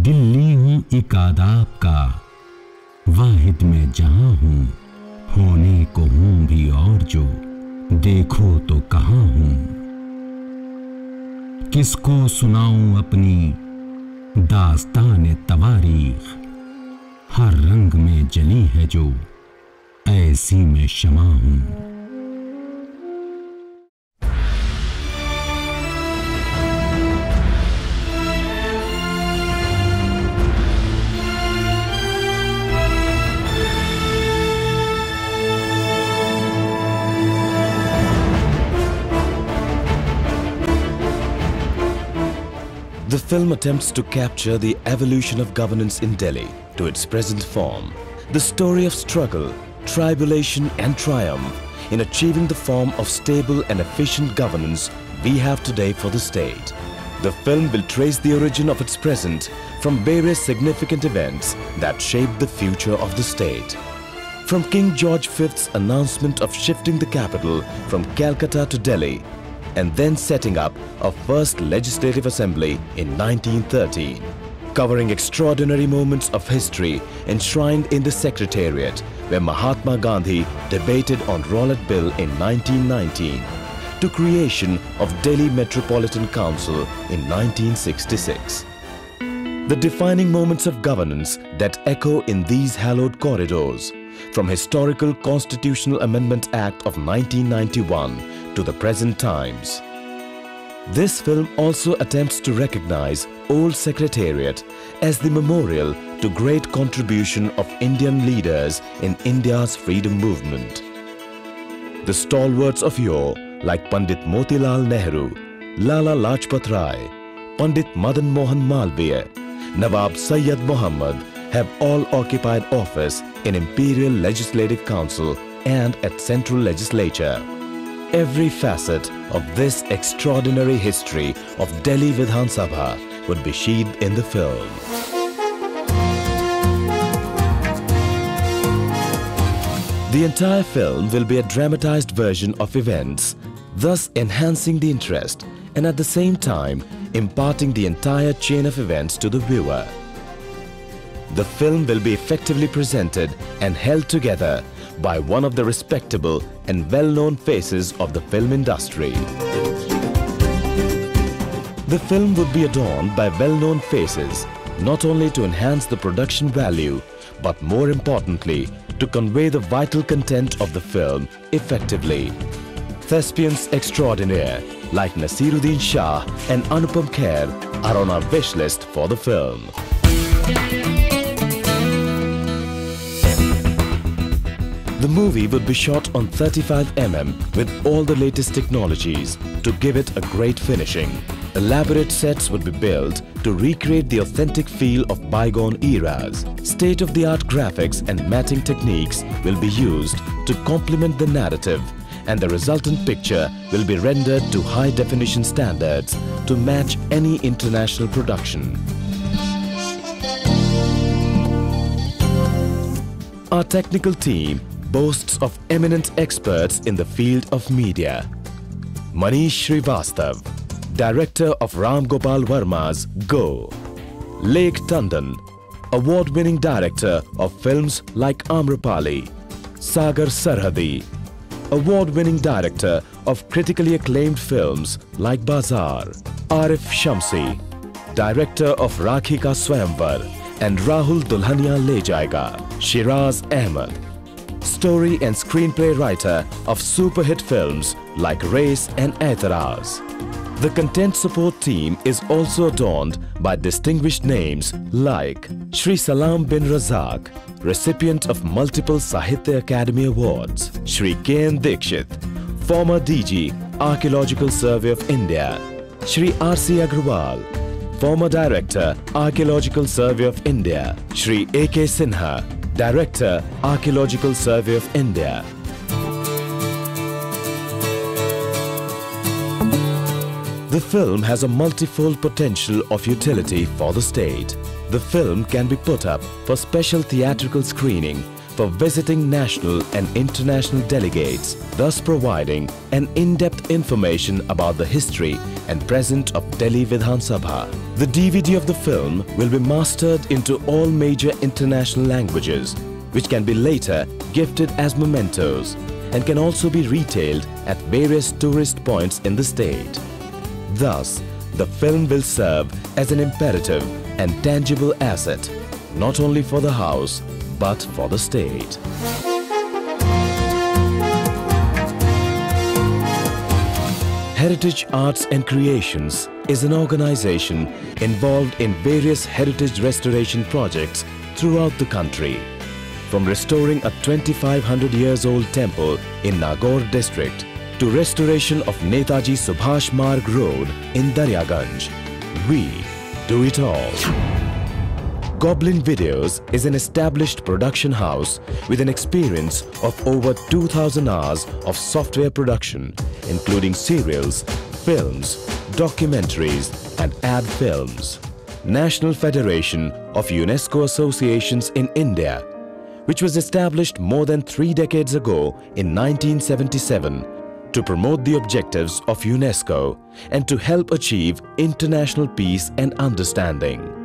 दिल्ली हूँ एक आदाब का, वाहिद में जहां हूँ, होने को हूँ भी और जो, देखो तो कहाँ हूँ। किसको सुनाऊं अपनी दास्तान तवारीख, हर रंग में जली है जो, ऐसी में शमा हूँ। The film attempts to capture the evolution of governance in Delhi to its present form, the story of struggle, tribulation and triumph in achieving the form of stable and efficient governance we have today for the state. The film will trace the origin of its present from various significant events that shaped the future of the state. From King George V's announcement of shifting the capital from Calcutta to Delhi, and then setting up a first legislative assembly in 1913, covering extraordinary moments of history enshrined in the Secretariat where Mahatma Gandhi debated on Rowlatt Bill in 1919, to creation of Delhi Metropolitan Council in 1966. The defining moments of governance that echo in these hallowed corridors, from historical Constitutional Amendment Act of 1991 to the present times. This film also attempts to recognize Old Secretariat as the memorial to great contribution of Indian leaders in India's freedom movement. The stalwarts of yore like Pandit Motilal Nehru, Lala Lajpat Rai, Pandit Madan Mohan Malviya, Nawab Sayyid Muhammad have all occupied office in Imperial Legislative Council and at Central Legislature. Every facet of this extraordinary history of Delhi Vidhan Sabha would be sheathed in the film. The entire film will be a dramatized version of events, thus enhancing the interest and at the same time imparting the entire chain of events to the viewer. The film will be effectively presented and held together by one of the respectable and well-known faces of the film industry. The film would be adorned by well-known faces, not only to enhance the production value, but more importantly, to convey the vital content of the film effectively. Thespians extraordinaire like Nasiruddin Shah and Anupam Kher are on our wish list for the film. The movie would be shot on 35mm with all the latest technologies to give it a great finishing. Elaborate sets would be built to recreate the authentic feel of bygone eras. State-of-the-art graphics and matting techniques will be used to complement the narrative, and the resultant picture will be rendered to high-definition standards to match any international production. Our technical team boasts of eminent experts in the field of media. Manish Srivastav, director of Ram Gopal Verma's Go. Lake Tandon, award-winning director of films like Amrapali. Sagar Sarhadi, award-winning director of critically acclaimed films like Bazaar. Arif Shamsi, director of Rakhi Ka Swayamvar and Rahul Dulhania Le Jayega. Shiraz Ahmed, story and screenplay writer of super hit films like Race and Aitaraz. The content support team is also adorned by distinguished names like Shri Salam bin Razak, recipient of multiple Sahitya Academy Awards; Shri K.N. Dikshit, former DG, Archaeological Survey of India; Shri R.C. Agrawal, former Director, Archaeological Survey of India; Shri A.K. Sinha, Director, Archaeological Survey of India. The film has a multifold potential of utility for the state. The film can be put up for special theatrical screening for visiting national and international delegates, thus providing an in-depth information about the history and present of Delhi Vidhan Sabha. The DVD of the film will be mastered into all major international languages, which can be later gifted as mementos and can also be retailed at various tourist points in the state. Thus, the film will serve as an imperative and tangible asset, not only for the house, but for the state. Heritage Arts and Creations is an organization involved in various heritage restoration projects throughout the country. From restoring a 2500 years old temple in Nagaur district to restoration of Netaji Subhash Marg Road in Daryaganj, we do it all. Goblin Videos is an established production house with an experience of over 2000 hours of software production, including serials, films, documentaries and ad films. National Federation of UNESCO Associations in India, which was established more than 3 decades ago in 1977 to promote the objectives of UNESCO and to help achieve international peace and understanding.